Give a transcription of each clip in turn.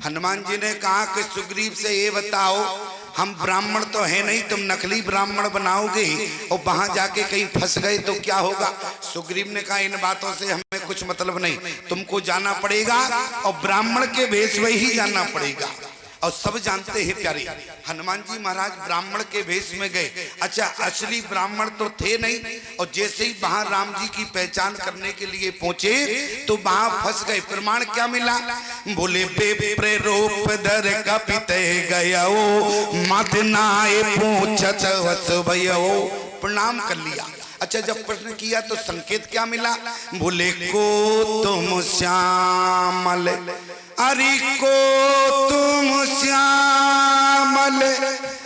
हनुमान जी ने कहा कि सुग्रीव से ये बताओ, हम ब्राह्मण तो है नहीं, तुम नकली ब्राह्मण बनाओगे और वहां जाके कहीं फंस गए तो क्या होगा। सुग्रीव ने कहा इन बातों से हमें कुछ मतलब नहीं, तुमको जाना पड़ेगा और ब्राह्मण के भेष में ही जाना पड़ेगा। और सब जानते हैं प्यारे, हनुमान जी महाराज ब्राह्मण के भेष में गए। अच्छा, असली ब्राह्मण तो थे नहीं, और जैसे ही वहां राम जी की पहचान करने के लिए पहुंचे तो वहां फंस गए। प्रमाण क्या मिला? बोले बेप्रे रूप धर कपिते गयो मत नाए पूछत वस भयो। प्रणाम कर लिया। अच्छा, जब प्रश्न किया तो संकेत क्या मिला? बोले को तुम श्यामल, अरे को तुम श्यामल,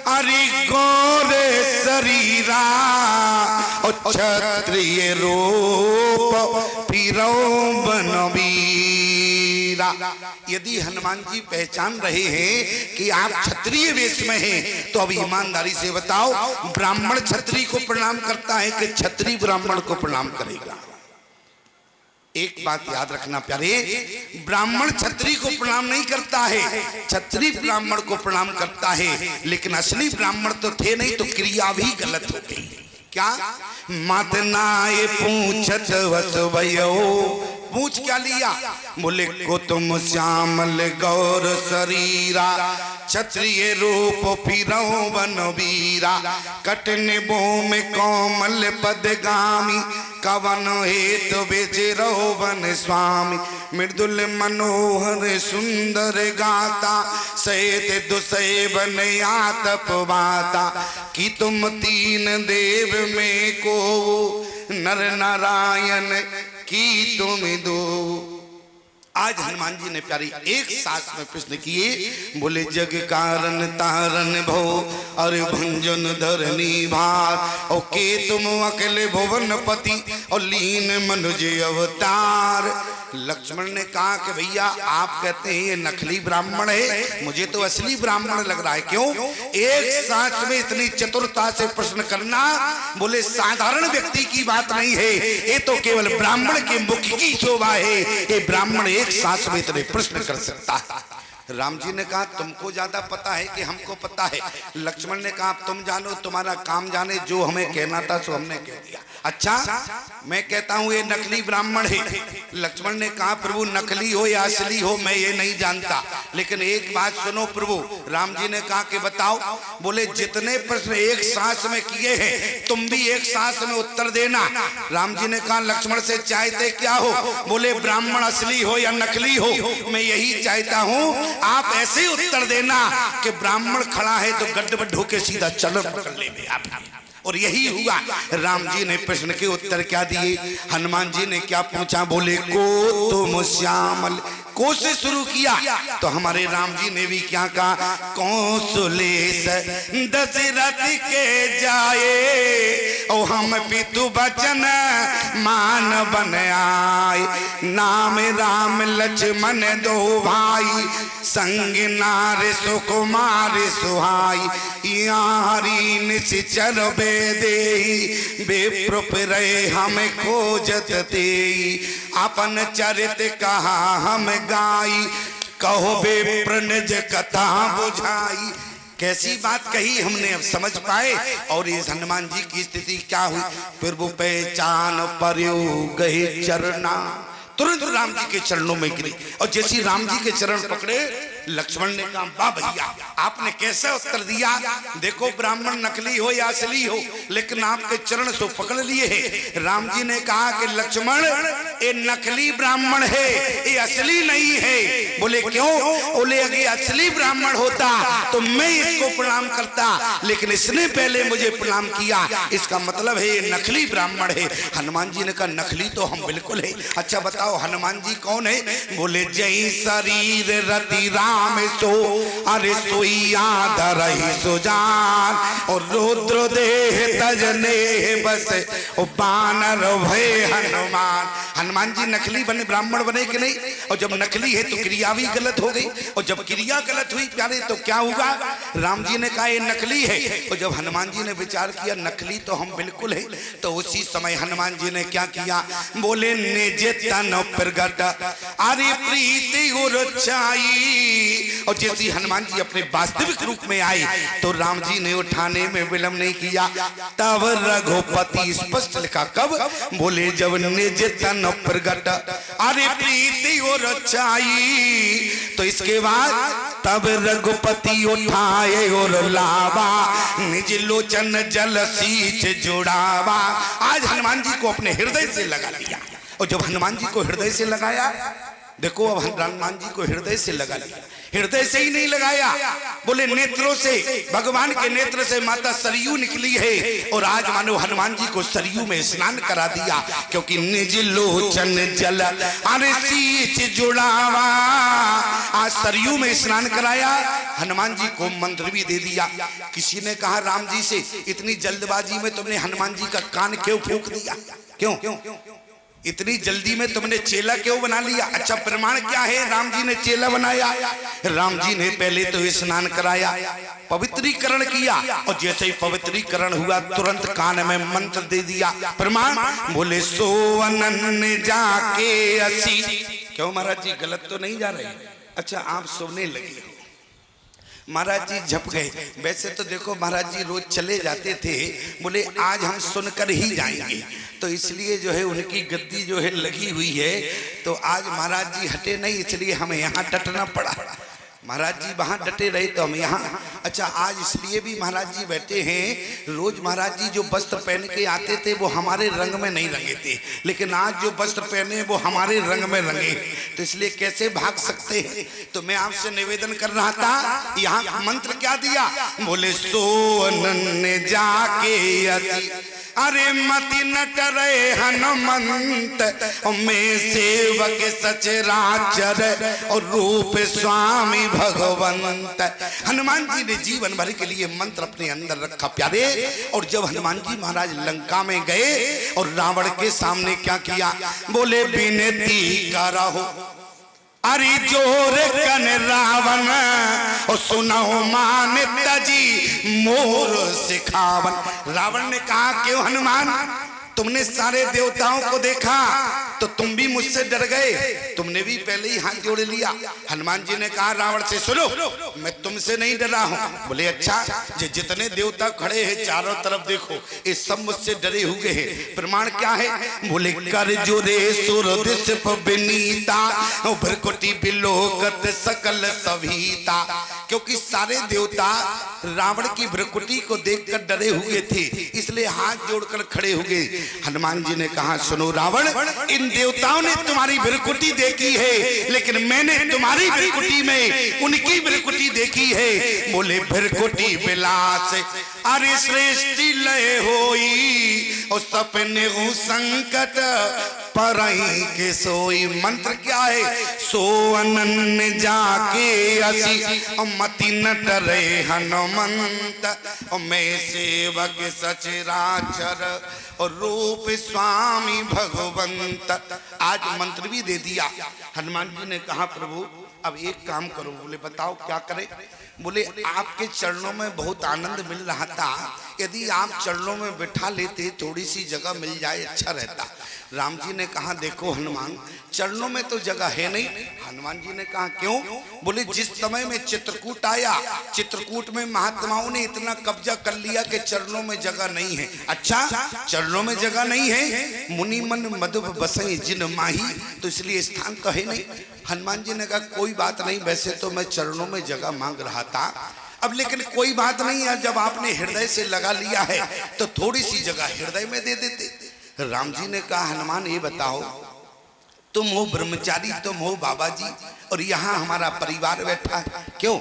अरे गोरे शरीरा और क्षत्रिय रूप फिरो बनवीरा। यदि हनुमान जी पहचान रहे हैं कि आप क्षत्रिय वेश में हैं तो अब ईमानदारी से बताओ, ब्राह्मण क्षत्रिय को प्रणाम करता है कि क्षत्रिय ब्राह्मण को प्रणाम करेगा? एक बात याद रखना प्यारे, ब्राह्मण क्षत्रिय को प्रणाम नहीं करता है, क्षत्रिय ब्राह्मण को प्रणाम करता है। लेकिन असली ब्राह्मण तो थे नहीं, तो क्रिया भी गलत हो गई। क्या? मत नाए पूछत वस भयो। पूछ क्या लिया? बोले को तुम श्यामल गौर शरीरा क्षत्रिय रूप फिरो बनवीरा। कटने बो में कोमल पदगामी कवन हेतु बेचेरो वन स्वामी। मृदुल मनोहर सुंदर गाता सहित दुसेवन आतपवाता। कि तुम तीन देव में को नर नारायण की तुम दो। आज हनुमान जी ने प्यारी एक सांस में प्रश्न किए। बोले जग कारण तारण भो और भंजन धरनी भार। और के तुम अकेले भुवन पति और लीन मनुज अवतार। लक्ष्मण ने कहा कि भैया आप कहते हैं ये नकली ब्राह्मण है, मुझे तो असली ब्राह्मण लग रहा है। क्यों? एक सांस में इतनी चतुरता से प्रश्न करना बोले साधारण व्यक्ति की बात नहीं है, ये तो केवल ब्राह्मण के मुख की शोभा है। ये ब्राह्मण एक सांस में इतने प्रश्न कर सकता है। राम जी ने कहा तुमको ज्यादा पता है कि हमको पता है? लक्ष्मण ने कहा तुम जानो, तुम्हारा काम जाने, जो हमें कहना था सो हमने कह दिया। अच्छा, मैं कहता हूं ये नकली ब्राह्मण है। लक्ष्मण ने कहा प्रभु नकली हो या असली हो मैं ये नहीं जानता, लेकिन एक बात सुनो प्रभु। राम जी ने कहा कि बताओ। बोले जितने प्रश्न एक सांस में किए हैं तुम भी एक सांस में उत्तर देना। राम जी ने कहा लक्ष्मण से चाहते क्या हो? बोले ब्राह्मण असली हो या नकली हो मैं यही चाहता हूं, आप ऐसे उत्तर देना कि ब्राह्मण खड़ा है तो गड्ढ होके सीधा चलो पकड़ ले। और यही हुआ। राम जी ने प्रश्न के उत्तर क्या दिए? हनुमान जी ने क्या पूछा? बोले को तुम श्यामल। को से शुरू किया तो हमारे राम जी ने भी क्या कहा? कौशलेश दशरथ के जाए ओ हम पितु बचन मान बन आए। नाम राम लक्ष्मण दो भाई संग नार सुकुमार सुहाई। यारी निश्चर बेदे बेप्र रहे हम खोजत ते। अपन चरित कहा हम गाई कहो बेप्र निज कथा बुझाई। कैसी बात कही हमने अब समझ पाए। और इस हनुमान जी की स्थिति क्या हुई? फिर वो पहचान पर गए चरना, तुरंत राम जी के चरणों में गिरी। और जैसी राम जी के चरण पकड़े लक्ष्मण ने कहा वाह भैया आपने कैसे उत्तर दिया। देखो ब्राह्मण नकली हो या असली हो लेकिन आपके चरण सो पकड़ लिए हैं। राम जी ने कहा कि लक्ष्मण ये नकली ब्राह्मण है, ये असली नहीं है। बोले क्यों? बोले अगर असली ब्राह्मण होता तो मैं इसको प्रणाम करता, लेकिन इसने पहले मुझे प्रणाम किया, इसका मतलब है ये नकली ब्राह्मण है। हनुमान जी ने कहा नकली तो हम बिल्कुल है। अच्छा बताओ हनुमान जी कौन है? बोले जय शरीर रति राम सो अरे सोइया धरहि सुजान। और रुद्र देह तजने बस ओ बानर भय हनुमान। हनुमान जी नकली बने, ब्राह्मण बने कि नहीं? और जब नकली है तो क्रिया भी गलत हो गई। और जब क्रिया गलत हुई प्यारे तो क्या हुआ? राम जी ने कहा ये नकली है। और जब हनुमान जी ने विचार किया नकली तो हम बिल्कुल है, तो उसी समय हनुमान जी ने क्या किया? बोले निज तन प्रगट अरे प्रीति उरचाई और जैसे हनुमान जी अपने वास्तविक रूप में आए तो राम जी ने उठाने में विलंब नहीं किया। तब रघुपति स्पष्ट लिखा कब, बोले जब निज तन प्रगट अरे प्रीति और रचाई। तो इसके बाद तब रघुपति उठाए और लावा निज लोचन जल सींच जुड़ावा। आज हनुमान जी को अपने हृदय से लगा लिया। और जब हनुमान जी को हृदय से लगाया, देखो अब हनुमान जी को हृदय से लगा लिया। हृदय से ही नहीं लगाया, बोले नेत्रों से, भगवान के नेत्र से माता सरयू निकली है। और आज मानो हनुमान जी को सरयू में स्नान करा दिया, क्योंकि निज लोचन जल अरे सींच जुड़ावा। आज सरयू में स्नान कराया, हनुमान जी को मंत्र भी दे दिया। किसी ने कहा राम जी से, इतनी जल्दबाजी में तुमने हनुमान जी का कान क्यों फूंक दिया? क्यों इतनी जल्दी में तुमने चेला क्यों बना लिया? अच्छा प्रमाण क्या है राम जी ने चेला बनाया? राम जी ने पहले तो स्नान कराया, पवित्रीकरण किया, और जैसे ही पवित्रीकरण हुआ तुरंत कान में मंत्र दे दिया। प्रमाण, बोले सोवनन जाके असी। क्यों महाराज जी गलत तो नहीं जा रहे? अच्छा आप सुनने लगे, महाराज जी झप गए। वैसे तो देखो महाराज जी रोज चले जाते थे, बोले आज हम सुनकर ही जाएंगे, तो इसलिए जो है उनकी गद्दी जो है लगी हुई है। तो आज महाराज जी हटे नहीं, इसलिए हमें यहाँ डटना पड़ा। महाराज जी वहाँ डटे रहे तो हम यहाँ। अच्छा आज इसलिए भी महाराज जी बैठे हैं, रोज महाराज जी जो वस्त्र पहन के आते थे वो हमारे रंग में नहीं रंगे थे, लेकिन आज जो वस्त्र पहने वो हमारे रंग में रंगे, तो इसलिए कैसे भाग सकते हैं। तो मैं आपसे निवेदन कर रहा था, यहाँ मंत्र क्या दिया? बोले सोनन जाके अति अरे मति नट रहे हनुमंत में सेवक सचराचर और रूप स्वामी भगवंत। हनुमान जी ने जीवन भर के लिए मंत्र अपने अंदर रखा प्यारे। और जब हनुमान जी महाराज लंका में गए और रावण के सामने क्या किया? बोले विनती करहो अरे जोर कन रावण और सुनो मान तजी मोर सिखावन। रावण ने कहा क्यों हनुमान, तुमने सारे देवताओं को देखा तो तुम भी मुझसे डर गए, तुमने भी पहले ही हाथ जोड़ लिया। हनुमान जी ने कहा रावण से, सुनो मैं तुमसे नहीं डरा हूं। बोले अच्छा, जितने देवता खड़े हैं चारों तरफ देखो, ये सब मुझसे डरे हुए हैं। प्रमाण क्या है? बोले कर जोरे सुर दिस विनीता भ्रकुटी बिलोकत सकल सभीता। क्योंकि सारे देवता रावण की भ्रकुटी को देखकर डरे हुए थे, इसलिए हाथ जोड़कर खड़े हो गए। हनुमान जी ने कहा सुनो रावण, इन देवताओं ने तुम्हारी भ्रकुटी देखी है, लेकिन मैंने तुम्हारी भ्रकुटी में उनकी भ्रकुटी देखी है। बोले भ्रकुटी विलास अरे श्रेष्ठी लय होई और सपने संकट परई के सोई। मंत्र क्या है? सोअनन जाके असी मति नट रहे हनुमंत मैं सेवक सचराचर और रूप स्वामी भगवंत। आज मंत्र भी दे दिया। हनुमान जी ने कहा प्रभु अब एक काम करो। बोले बताओ क्या करें? बोले आपके चरणों में बहुत आनंद मिल रहा था, यदि आप चरणों में बिठा लेते थोड़ी सी जगह मिल जाए अच्छा रहता। राम जी ने कहा देखो हनुमान, चरणों में तो जगह है नहीं। हनुमान जी ने कहा क्यों? बोले जिस समय में चित्रकूट आया, चित्रकूट में महात्माओं ने इतना कब्जा कर लिया कि चरणों में जगह नहीं है। अच्छा चरणों में जगह नहीं है, मुनि मन मधुप बसई जिन माही, तो इसलिए स्थान तो है नहीं। हनुमान जी ने कहा कोई बात नहीं, वैसे तो मैं चरणों में जगह मांग रहा था, अब लेकिन कोई बात नहीं है, जब आपने हृदय से लगा लिया है तो थोड़ी सी जगह हृदय में दे देते। राम जी ने कहा हनुमान ये बताओ, तुम हो ब्रह्मचारी, तुम हो बाबा जी, और यहाँ हमारा परिवार बैठा है, क्यों?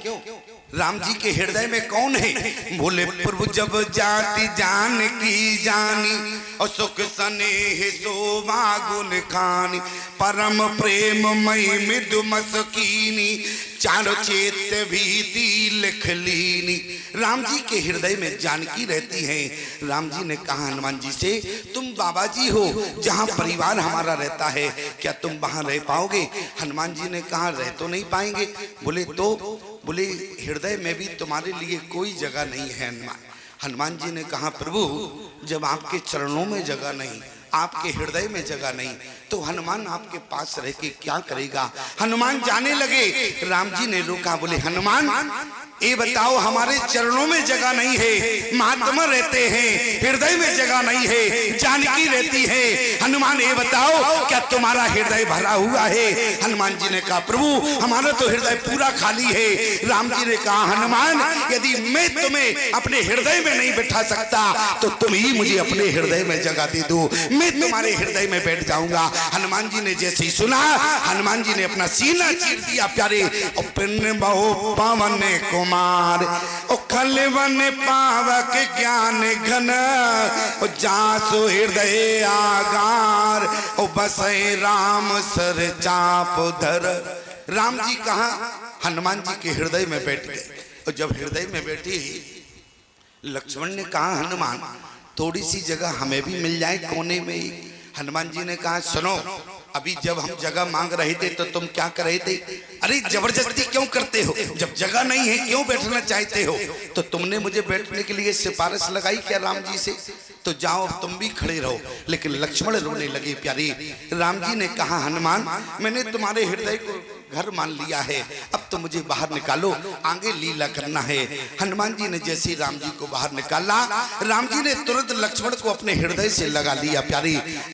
राम जी के हृदय में कौन है? बोले प्रभु जब जाति जान की जानी और सुख स्नेह शोभा गुण खानी परम प्रेम मई मृदु मसकीनी चारों चेत भीति लिख लीनी। राम जी के हृदय में जानकी रहती है। राम जी ने कहा हनुमान जी से तुम बाबा जी हो, जहाँ परिवार हमारा रहता है, क्या तुम वहाँ रह पाओगे? हनुमान जी ने कहा रह तो नहीं पाएंगे। बोले तो? बोले हृदय में भी तुम्हारे लिए कोई जगह नहीं है। हनुमान जी ने कहा प्रभु जब आपके चरणों में जगह नहीं, आपके हृदय में जगह नहीं, तो हनुमान आपके पास रह के क्या करेगा। हनुमान जाने लगे, राम जी ने रोका, बोले हनुमान ये बताओ, हमारे चरणों में जगह नहीं है, महात्मा रहते हैं, हृदय में जगह नहीं है, जानकी रहती है, हनुमान ये बताओ क्या तुम्हारा हृदय भरा हुआ है। हनुमान जी ने कहा प्रभु हमारा तो हृदय पूरा खाली है। राम जी ने कहा हनुमान यदि मैं तुम्हें अपने हृदय में नहीं बैठा सकता तो तुम ही मुझे अपने हृदय में जगह दे दो, मैं तुम्हारे हृदय में बैठ जाऊंगा। हनुमान जी ने जैसे ही सुना, हनुमान जी ने अपना सीना चीर दिया प्यारे, पावन कुमार ओ खलवन पावक ज्ञान घन ओ जासु हृदय आगार ओ बसे राम सर चाप धर। राम जी कहा हनुमान जी के हृदय में बैठ गए, और जब हृदय में बैठी लक्ष्मण ने कहा हनुमान थोड़ी सी जगह हमें भी मिल जाए कोने में ही। हनुमान जी ने कहा सुनो, अभी जब हम जगह मांग रहे थे तो तुम क्या कर रहे थे, अरे जबरदस्ती क्यों करते हो, जब जगह नहीं है क्यों बैठना चाहते हो। तो तुमने मुझे बैठने के लिए सिफारिश लगाई क्या राम जी से, तो जाओ तुम भी खड़े रहो। लेकिन लक्ष्मण रोने लगे प्यारी। राम जी ने कहा हनुमान मैंने तुम्हारे हृदय को घर मान लिया है, अब तो मुझे बाहर निकालो, आगे लीला करना है। हनुमान जी ने जैसे राम जी को बाहर निकाला, राम जी ने तुरंत लक्ष्मण को अपने हृदय से लगा लिया प्यारी।